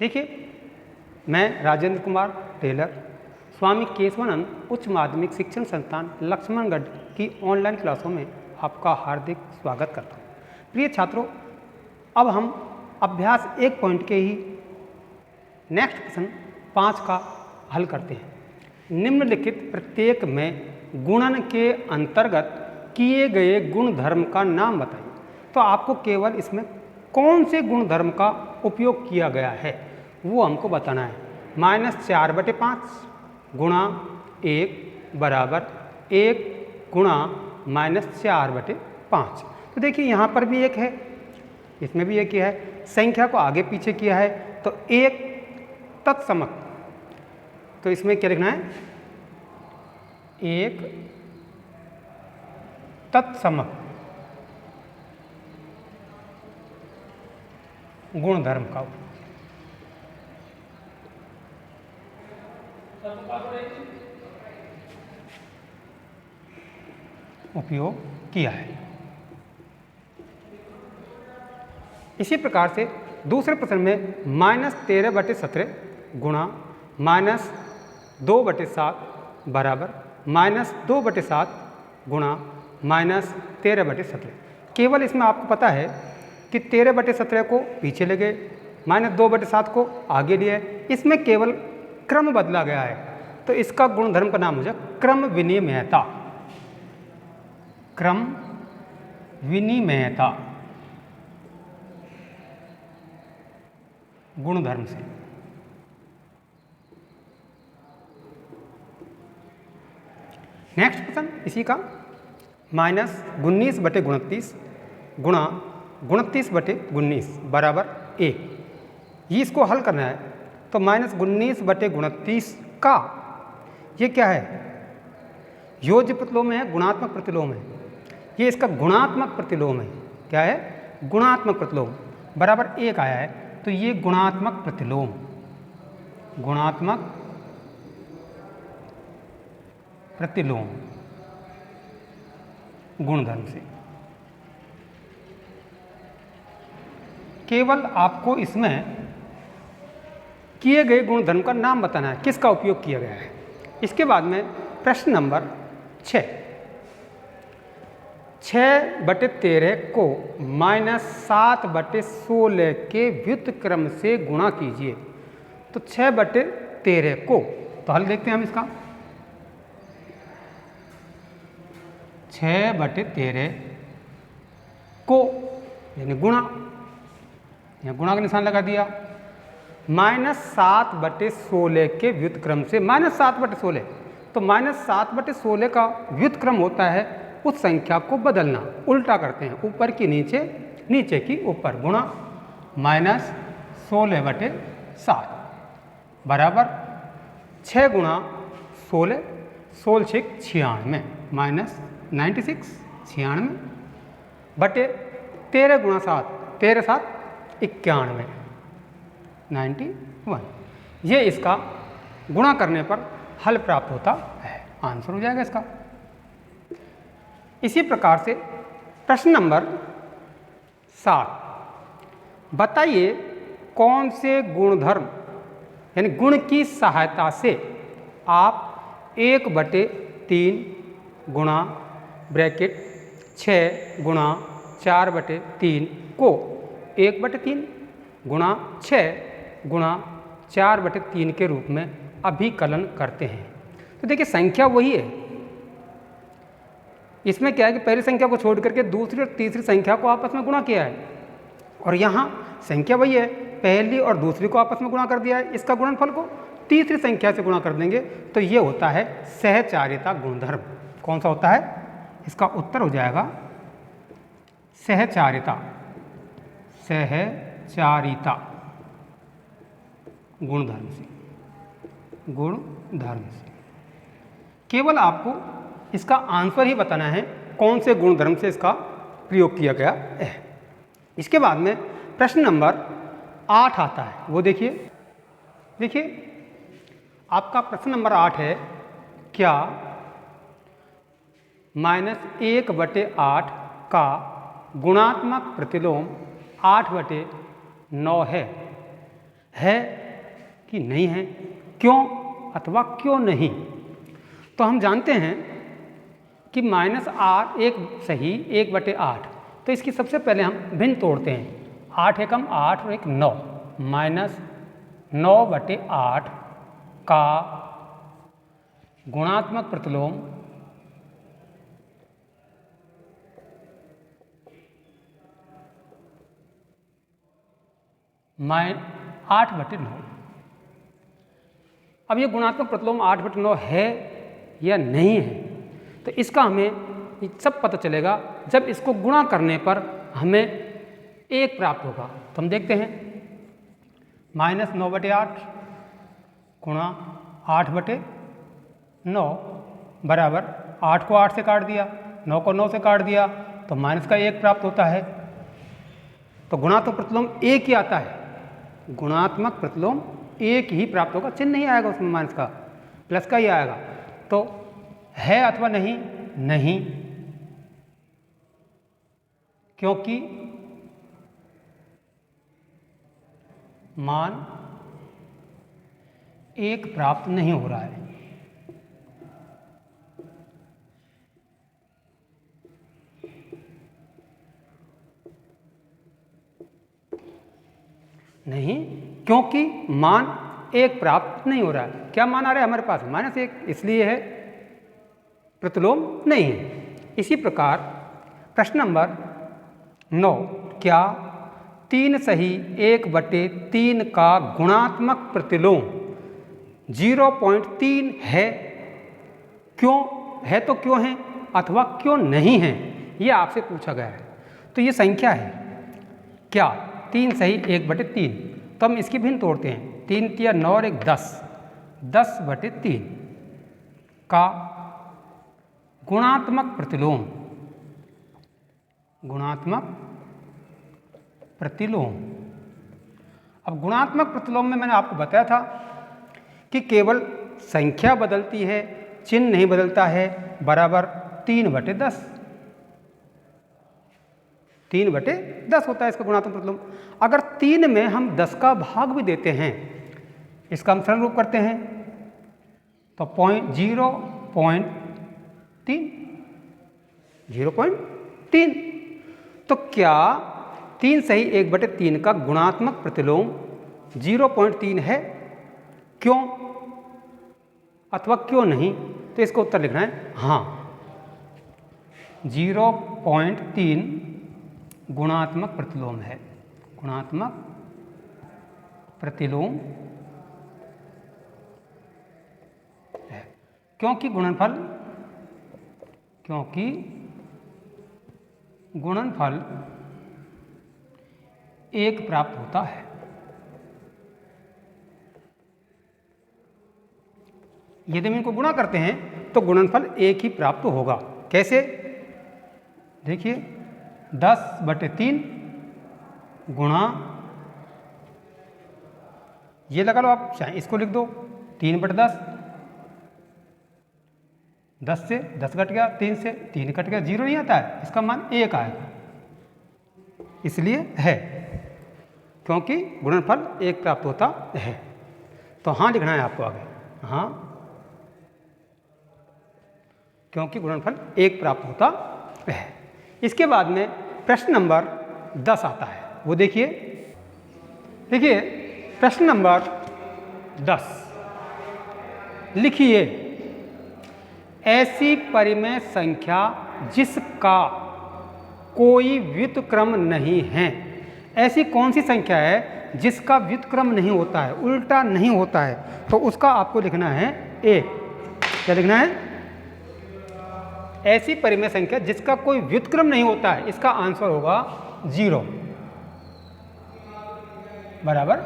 देखिए, मैं राजेंद्र कुमार टेलर स्वामी केशवानंद उच्च माध्यमिक शिक्षण संस्थान लक्ष्मणगढ़ की ऑनलाइन क्लासों में आपका हार्दिक स्वागत करता हूँ। प्रिय छात्रों, अब हम अभ्यास 1 पॉइंट के ही नेक्स्ट क्वेश्चन 5 का हल करते हैं। निम्नलिखित प्रत्येक में गुणन के अंतर्गत किए गए गुण धर्म का नाम बताइए। तो आपको केवल इसमें कौन से गुण धर्म का उपयोग किया गया है वो हमको बताना है। -4/5 गुणा 1 बराबर 1 गुणा -4/5। तो देखिए यहाँ पर भी एक है, इसमें भी एक ही है, संख्या को आगे पीछे किया है तो एक तत्समक। तो इसमें क्या लिखना है? एक तत्समक गुण धर्म का उपयोग किया है। इसी प्रकार से दूसरे प्रश्न में -13/17 गुणा -2/7 बराबर -2/7 गुणा -13/17। केवल इसमें आपको पता है कि 13/17 को पीछे ले गए, -2/7 को आगे लिए, इसमें केवल क्रम बदला गया है। तो इसका गुणधर्म का नाम हो जाए क्रम विनिमयता। क्रम विनिमयता गुणधर्म से। नेक्स्ट क्वेश्चन इसी का -19/29 गुणा 29/19 बराबर 1। ये इसको हल करना है। तो -19/29 का ये क्या है? योज्य प्रतिलोम है, गुणात्मक प्रतिलोम है। ये इसका गुणात्मक प्रतिलोम है। क्या है? गुणात्मक प्रतिलोम बराबर 1 आया है। तो ये गुणात्मक प्रतिलोम, गुणात्मक प्रतिलोम गुणधर्म से। केवल आपको इसमें किए गए गुणधर्म का नाम बताना है, किसका उपयोग किया गया है। इसके बाद में प्रश्न नंबर 6, 6/13 को -7/16 के व्युत्क्रम से गुणा कीजिए। तो 6/13 को, तो हल देखते हैं हम इसका। 6/13 को यानी गुणा, यहाँ गुणा का निशान लगा दिया। -7/16 के व्युत्क्रम से -7/16, तो -7/16 का व्युत्क्रम होता है उस संख्या को बदलना, उल्टा करते हैं, ऊपर की नीचे, नीचे की ऊपर, गुणा -16/7 बराबर 6 गुणा 16, 16 96 -96 96 बटे 13 गुणा 7, 13 7 91 91। ये इसका गुणा करने पर हल प्राप्त होता है, आंसर हो जाएगा इसका। इसी प्रकार से प्रश्न नंबर 7, बताइए कौन से गुणधर्म यानी गुण की सहायता से आप 1/3 गुणा ब्रैकेट 6 गुणा 4/3 को 1/3 गुणा 6 गुणा 4/3 के रूप में अभिकलन करते हैं। तो देखिए संख्या वही है, इसमें क्या है कि पहली संख्या को छोड़ करके दूसरी और तीसरी संख्या को आपस में गुणा किया है, और यहाँ संख्या वही है, पहली और दूसरी को आपस में गुणा कर दिया है। इसका गुणनफल को तीसरी संख्या से गुणा कर देंगे तो ये होता है सहचारिता गुणधर्म। कौन सा होता है? इसका उत्तर हो जाएगा सहचारिता, सहचारिता गुणधर्म से, गुणधर्म से। केवल आपको इसका आंसर ही बताना है कौन से गुणधर्म से इसका प्रयोग किया गया है। इसके बाद में प्रश्न नंबर 8 आता है, वो देखिए। देखिए आपका प्रश्न नंबर 8 है, क्या -1/8 का गुणात्मक प्रतिलोम 8/9 है। है कि नहीं है, क्यों अथवा क्यों नहीं। तो हम जानते हैं कि -r एक सही 1/8। तो इसकी सबसे पहले हम भिन्न तोड़ते हैं। 8 एकम 8 और एक 9, -9/8 का गुणात्मक प्रतिलोम -8/9। अब ये गुणात्मक प्रतिलोम 8/9 है या नहीं है, तो इसका हमें सब पता चलेगा जब इसको गुणा करने पर हमें 1 प्राप्त होगा। तो हम देखते हैं -9/8 गुणा 8/9 बराबर 8 को 8 से काट दिया, 9 को 9 से काट दिया, तो माइनस का 1 प्राप्त होता है। तो गुणात्मक प्रतिलोम 1 ही आता है, गुणात्मक प्रतिलोम 1 ही प्राप्त होगा, चिन्ह नहीं आएगा उसमें माइनस का, प्लस का ही आएगा। तो है अथवा नहीं, नहीं, क्योंकि मान 1 प्राप्त नहीं हो रहा है। नहीं, क्योंकि मान 1 प्राप्त नहीं हो रहा है। क्या मान आ रहा है हमारे पास? -1, इसलिए है प्रतिलोम नहीं है। इसी प्रकार प्रश्न नंबर 9, क्या 3 सही 1/3 का गुणात्मक प्रतिलोम 0.3 है? क्यों है, तो क्यों है अथवा क्यों नहीं है, ये आपसे पूछा गया है। तो ये संख्या है क्या 3 सही 1/3। तो हम इसकी भिन्न तोड़ते हैं। 3 तिया 9 और 1 10, 10/3 का गुणात्मक प्रतिलोम, गुणात्मक प्रतिलोम। अब गुणात्मक प्रतिलोम में मैंने आपको बताया था कि केवल संख्या बदलती है, चिन्ह नहीं बदलता है, बराबर 3/10, 3/10 होता है इसका गुणात्मक प्रतिलोम। अगर 3 में हम 10 का भाग भी देते हैं, इसका हम सरल रूप करते हैं, तो 0.3। तो क्या 3 सही 1/3 का गुणात्मक प्रतिलोम 0.3 है? क्यों अथवा क्यों नहीं? तो इसका उत्तर लिखना है हाँ, 0.3 गुणात्मक प्रतिलोम है, गुणात्मक प्रतिलोम है। क्योंकि गुणनफल 1 प्राप्त होता है। यदि हम इनको गुणा करते हैं तो गुणनफल 1 ही प्राप्त होगा। कैसे? देखिए 10/3 गुणा, ये लगा लो आप, चाहे इसको लिख दो 3/10, 10 से 10 कट गया, 3 से 3 कट गया, 0 नहीं आता है, इसका मान 1 आएगा, इसलिए है, क्योंकि गुणनफल 1 प्राप्त होता है। तो हाँ लिखना है आपको आगे, हाँ, क्योंकि गुणनफल 1 प्राप्त होता है। इसके बाद में प्रश्न नंबर 10 आता है, वो देखिए प्रश्न नंबर 10, लिखिए ऐसी परिमेय संख्या जिसका कोई व्युत्क्रम नहीं है। ऐसी कौन सी संख्या है जिसका व्युत्क्रम नहीं होता है, उल्टा नहीं होता है? तो उसका आपको लिखना है 1। क्या लिखना है? ऐसी परिमेय संख्या जिसका कोई व्युत्क्रम नहीं होता है, इसका आंसर होगा 0, बराबर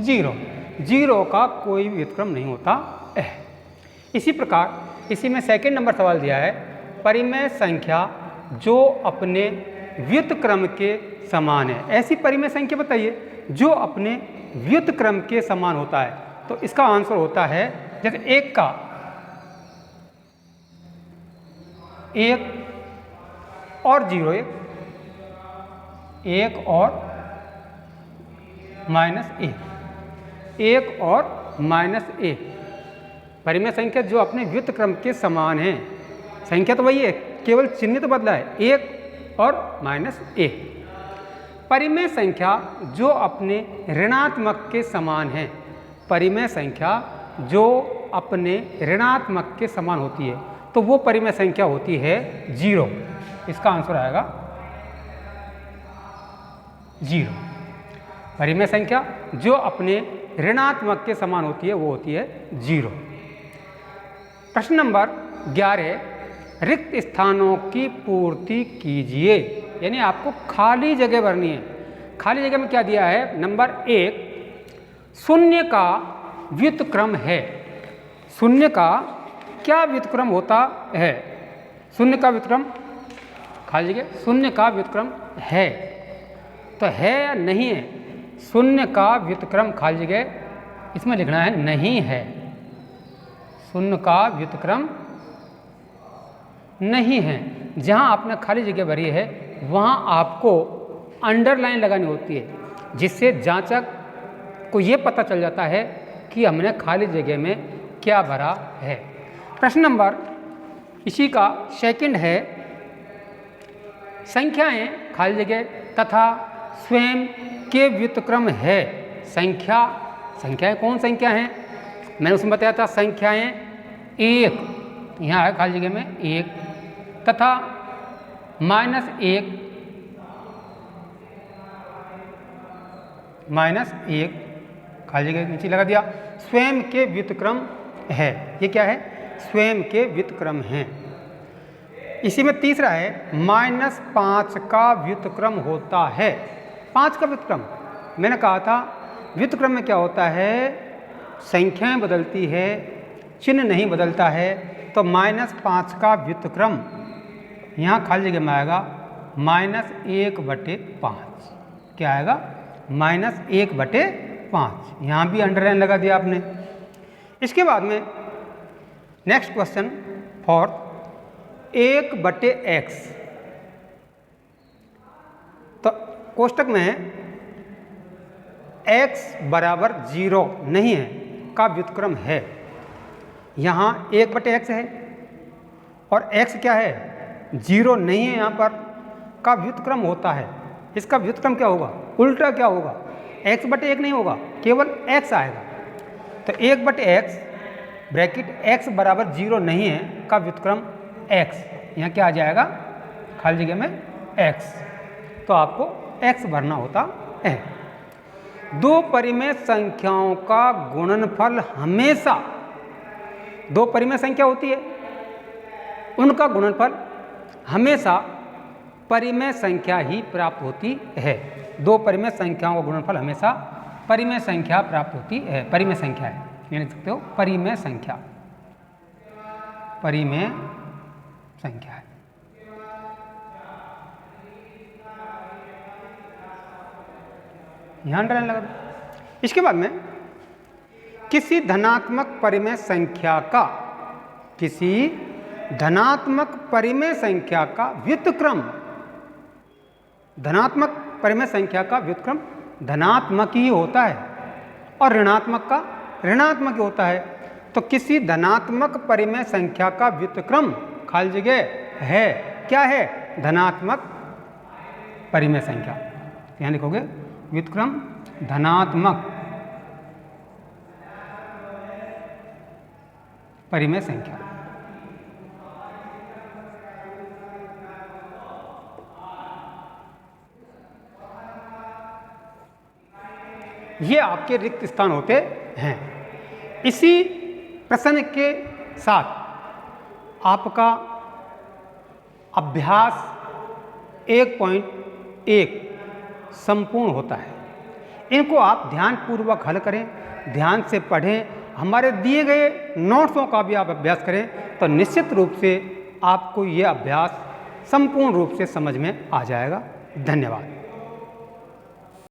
0। 0 का कोई व्युत्क्रम नहीं होता है। इसी प्रकार इसी में सेकंड नंबर सवाल दिया है, परिमेय संख्या जो अपने व्युत्क्रम के समान है। ऐसी परिमेय संख्या बताइए जो अपने व्युत्क्रम के समान होता है। तो इसका आंसर होता है, जैसे 1 का 1 और 0, 1 और -1, 1 और -a। परिमेय संख्या जो अपने व्युत्क्रम के समान है, संख्या तो वही है, केवल चिन्ह तो बदला है, 1 और -a। परिमेय संख्या जो अपने ऋणात्मक के समान है, परिमेय संख्या जो अपने ऋणात्मक के समान होती है, तो वो परिमेय संख्या होती है 0। इसका आंसर आएगा 0। परिमेय संख्या जो अपने ऋणात्मक के समान होती है वो होती है 0। प्रश्न नंबर 11, रिक्त स्थानों की पूर्ति कीजिए। यानी आपको खाली जगह भरनी है। खाली जगह में क्या दिया है? नंबर 1, शून्य का व्युत्क्रम है। शून्य का क्या व्युत्क्रम होता है? शून्य का व्युत्क्रम, खाली जगह, शून्य का व्युत्क्रम है, तो है या नहीं है? शून्य का व्युत्क्रम खाली जगह इसमें लिखना है नहीं है। शून्य का व्युत्क्रम नहीं है। जहाँ आपने खाली जगह भरी है वहाँ आपको अंडरलाइन लगानी होती है, जिससे जांचक को ये पता चल जाता है कि हमने खाली जगह में क्या भरा है। प्रश्न नंबर इसी का सेकंड है, संख्याएं खाली जगह तथा स्वयं के व्युत्क्रम है। संख्याएं कौन संख्या हैं? मैंने उसमें बताया था संख्याएं 1, यहाँ है खाली जगह में 1, तथा -1 खाली जगह नीचे लगा दिया। स्वयं के व्युत्क्रम है, ये क्या है? स्वयं के व्युत्क्रम हैं। इसी में तीसरा है, -5 का व्युत्क्रम होता है। 5 का व्युत्क्रम, मैंने कहा था व्युत्क्रम में क्या होता है? संख्याएं बदलती है, चिन्ह नहीं बदलता है। तो -5 का व्युत्क्रम यहाँ खाली जगह में आएगा -1/5। क्या आएगा? -1/5। यहाँ भी अंडरलाइन लगा दिया आपने। इसके बाद में नेक्स्ट क्वेश्चन फॉर 1/x। तो कोष्टक में x बराबर 0 नहीं है का व्युत्क्रम है। यहाँ 1/x है और x क्या है? 0 नहीं है, यहाँ पर का व्युत्क्रम होता है। इसका व्युत्क्रम क्या होगा? उल्टा क्या होगा? x/1 नहीं होगा, केवल x आएगा। तो 1/x ब्रैकेट x बराबर 0 नहीं है का व्युत्क्रम x, यहाँ क्या आ जाएगा? खाली जगह में x। तो आपको x भरना होता है। दो परिमेय संख्याओं का गुणनफल हमेशा, दो परिमेय संख्या होती है, उनका गुणनफल हमेशा परिमेय संख्या ही प्राप्त होती है। दो परिमेय संख्याओं का गुणनफल हमेशा परिमेय संख्या प्राप्त होती है। परिमेय संख्या है, ये लिख सकते हो परिमेय संख्या, परिमेय संख्या है। ध्यान रखने लगा। इसके बाद में किसी धनात्मक परिमेय संख्या का, किसी धनात्मक परिमेय संख्या का व्युत्क्रम, धनात्मक परिमेय संख्या का व्युत्क्रम धनात्मक ही होता है और ऋणात्मक का ऋणात्मक ही होता है। तो किसी धनात्मक परिमेय संख्या का व्युत्क्रम खाली जगह है, क्या है? धनात्मक परिमेय संख्या। यहाँ लिखोगे व्युत्क्रम धनात्मक परिमेय संख्या। ये आपके रिक्त स्थान होते हैं। इसी प्रश्न के साथ आपका अभ्यास 1.1 संपूर्ण होता है। इनको आप ध्यानपूर्वक हल करें, ध्यान से पढ़ें, हमारे दिए गए नोट्सों का भी आप अभ्यास करें, तो निश्चित रूप से आपको ये अभ्यास संपूर्ण रूप से समझ में आ जाएगा। धन्यवाद।